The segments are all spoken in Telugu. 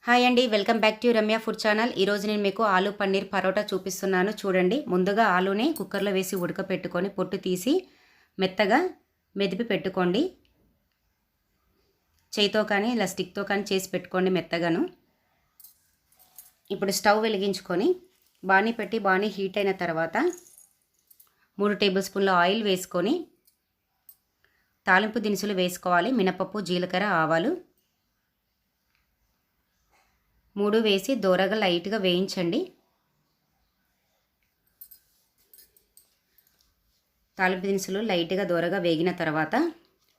హాయ్ అండి, welcome back to Ramya food channel. ఈరోజు నేను మీకు ఆలూ పన్నీర్ పరోటా చూపిస్తున్నాను. చూడండి, ముందుగా ఆలూని కుక్కర్లో వేసి ఉడకపెట్టుకొని పొట్టు తీసి మెత్తగా మెదిపి పెట్టుకోండి. చేయితో కానీ ఇలా స్టిక్తో కానీ చేసి పెట్టుకోండి మెత్తగాను. ఇప్పుడు స్టవ్ వెలిగించుకొని బాణీ పెట్టి బాణీ హీట్ అయిన తర్వాత 3 టేబుల్ స్పూన్ల ఆయిల్ వేసుకొని తాలింపు దినుసులు వేసుకోవాలి. మినపప్పు, జీలకర్ర, ఆవాలు 3 వేసి దోరగా లైట్గా వేయించండి. తాలింపు దినుసులు లైట్గా దోరగా వేగిన తర్వాత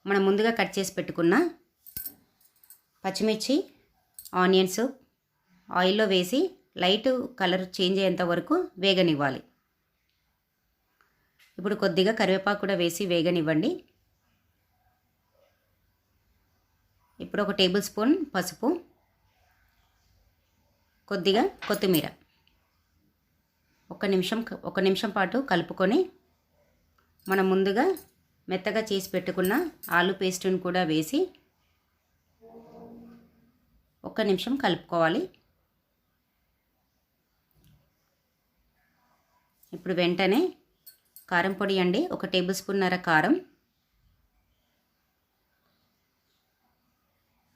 మనం ముందుగా కట్ చేసి పెట్టుకున్న పచ్చిమిర్చి, ఆనియన్స్ ఆయిల్లో వేసి లైట్ కలర్ చేంజ్ అయ్యేంత వరకు వేగనివ్వాలి. ఇప్పుడు కొద్దిగా కరివేపాకు కూడా వేసి వేగనివ్వండి. ఇప్పుడు 1 టేబుల్ స్పూన్ పసుపు, కొద్దిగా కొత్తిమీర ఒక నిమిషం పాటు కలుపుకొని మనం ముందుగా మెత్తగా చేసి పెట్టుకున్న ఆలు పేస్టును కూడా వేసి 1 నిమిషం కలుపుకోవాలి. ఇప్పుడు వెంటనే కారం పొడి అండి, 1 టేబుల్ స్పూన్నర కారం,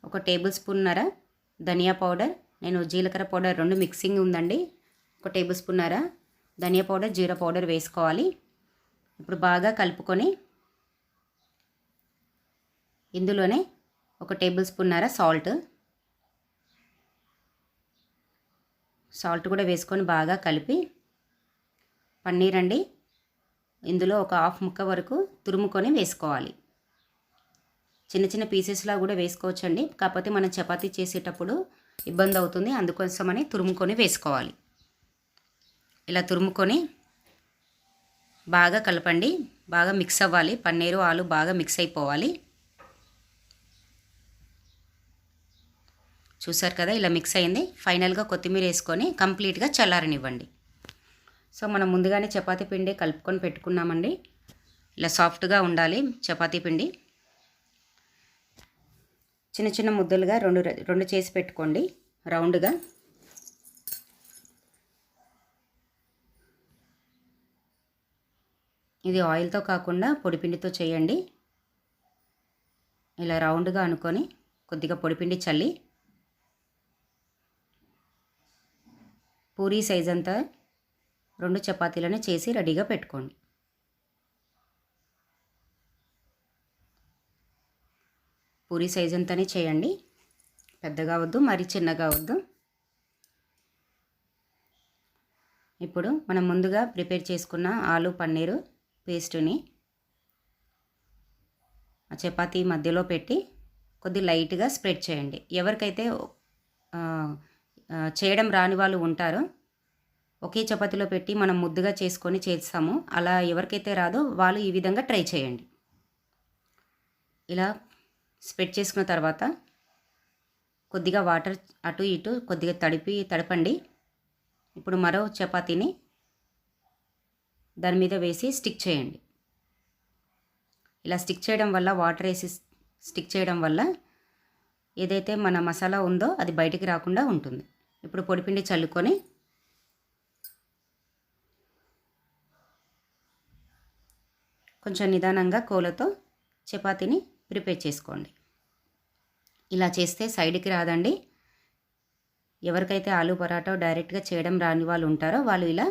1 టేబుల్ స్పూన్నర ధనియా పౌడర్, నేను జీలకర్ర పౌడర్ 2 మిక్సింగ్ ఉందండి. 1 టేబుల్ స్పూన్నర ధనియా పౌడర్, జీరా పౌడర్ వేసుకోవాలి. ఇప్పుడు బాగా కలుపుకొని ఇందులోనే 1 టేబుల్ స్పూన్నర సాల్ట్ కూడా వేసుకొని బాగా కలిపి పన్నీర్ అండి ఇందులో ఒక హాఫ్ ముక్క వరకు తురుముకొని వేసుకోవాలి. చిన్న చిన్న పీసెస్లా కూడా వేసుకోవచ్చండి, కాకపోతే మనం చపాతీ చేసేటప్పుడు ఇబ్బంది అవుతుంది, అందుకోసమని తురుముకొని వేసుకోవాలి. ఇలా తురుముకొని బాగా కలపండి, బాగా మిక్స్ అవ్వాలి. పన్నీరు ఆలు బాగా మిక్స్ అయిపోవాలి. చూసారు కదా, ఇలా మిక్స్ అయింది. ఫైనల్గా కొత్తిమీర వేసుకొని కంప్లీట్గా చల్లారనివ్వండి. సో మనం ముందుగానే చపాతీ పిండి కలుపుకొని పెట్టుకున్నామండి. ఇలా సాఫ్ట్గా ఉండాలి చపాతీ పిండి. చిన్న చిన్న ముద్దలుగా రెండు చేసి పెట్టుకోండి రౌండ్గా. ఇది ఆయిల్తో కాకుండా పొడిపిండితో చేయండి. ఇలా రౌండ్గా అనుకొని కొద్దిగా పొడిపిండి చల్లి పూరీ సైజ్ అంతా 2 చపాతీలను చేసి రెడీగా పెట్టుకోండి. పూరీ సైజ్ అంతానే చేయండి, పెద్దగా వద్దు, మరి చిన్నగా వద్దు. ఇప్పుడు మనం ముందుగా ప్రిపేర్ చేసుకున్న ఆలు పన్నీరు పేస్టుని ఆ చపాతీ మధ్యలో పెట్టి కొద్ది లైట్గా స్ప్రెడ్ చేయండి. ఎవరికైతే చేయడం రాని వాళ్ళు ఉంటారో ఒకే చపాతీలో పెట్టి మనం ముద్దుగా చేసుకొని చేస్తాము, అలా ఎవరికైతే రాదో వాళ్ళు ఈ విధంగా ట్రై చేయండి. ఇలా స్ప్రెడ్ చేసుకున్న తర్వాత కొద్దిగా వాటర్ అటు ఇటు కొద్దిగా తడపండి. ఇప్పుడు మరో చపాతీని దాని మీద వేసి స్టిక్ చేయండి. ఇలా స్టిక్ చేయడం వల్ల, వాటర్ వేసి స్టిక్ చేయడం వల్ల ఏదైతే మన మసాలా ఉందో అది బయటికి రాకుండా ఉంటుంది. ఇప్పుడు పొడిపిండి చల్లుకొని కొంచెం నిదానంగా కోలతో చపాతీని ప్రిపేర్ చేసుకోండి. ఇలా చేస్తే సైడ్కి రాదండి. ఎవరికైతే ఆలూ పరాటా డైరెక్ట్గా చేయడం రాని వాళ్ళు ఉంటారో వాళ్ళు ఇలా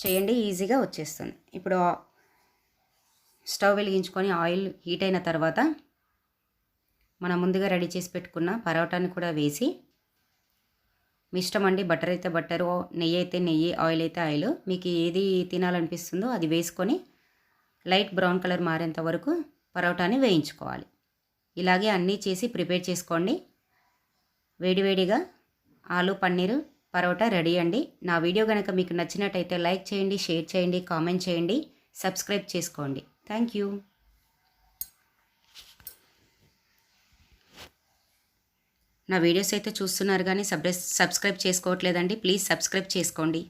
చేయండి, ఈజీగా వచ్చేస్తుంది. ఇప్పుడు స్టవ్ వెలిగించుకొని ఆయిల్ హీట్ అయిన తర్వాత మనం ముందుగా రెడీ చేసి పెట్టుకున్న పరోటాని కూడా వేసి, మీ ఇష్టం అండి, బటర్ అయితే బట్టరు, నెయ్యి అయితే నెయ్యి, ఆయిల్ అయితే ఆయిల్, మీకు ఏది తినాలనిపిస్తుందో అది వేసుకొని లైట్ బ్రౌన్ కలర్ మారేంత వరకు పరోటాని వేయించుకోవాలి. ఇలాగే అన్నీ చేసి ప్రిపేర్ చేసుకోండి. వేడివేడిగా ఆలు పన్నీరు పరోటా రెడీ అండి. నా వీడియో కనుక మీకు నచ్చినట్టయితే లైక్ చేయండి, షేర్ చేయండి, కామెంట్ చేయండి, సబ్స్క్రైబ్ చేసుకోండి. Thank you. నా వీడియోస్ అయితే చూస్తున్నారు కానీ సబ్స్క్రైబ్ చేసుకోవట్లేదండి. ప్లీజ్ సబ్స్క్రైబ్ చేసుకోండి.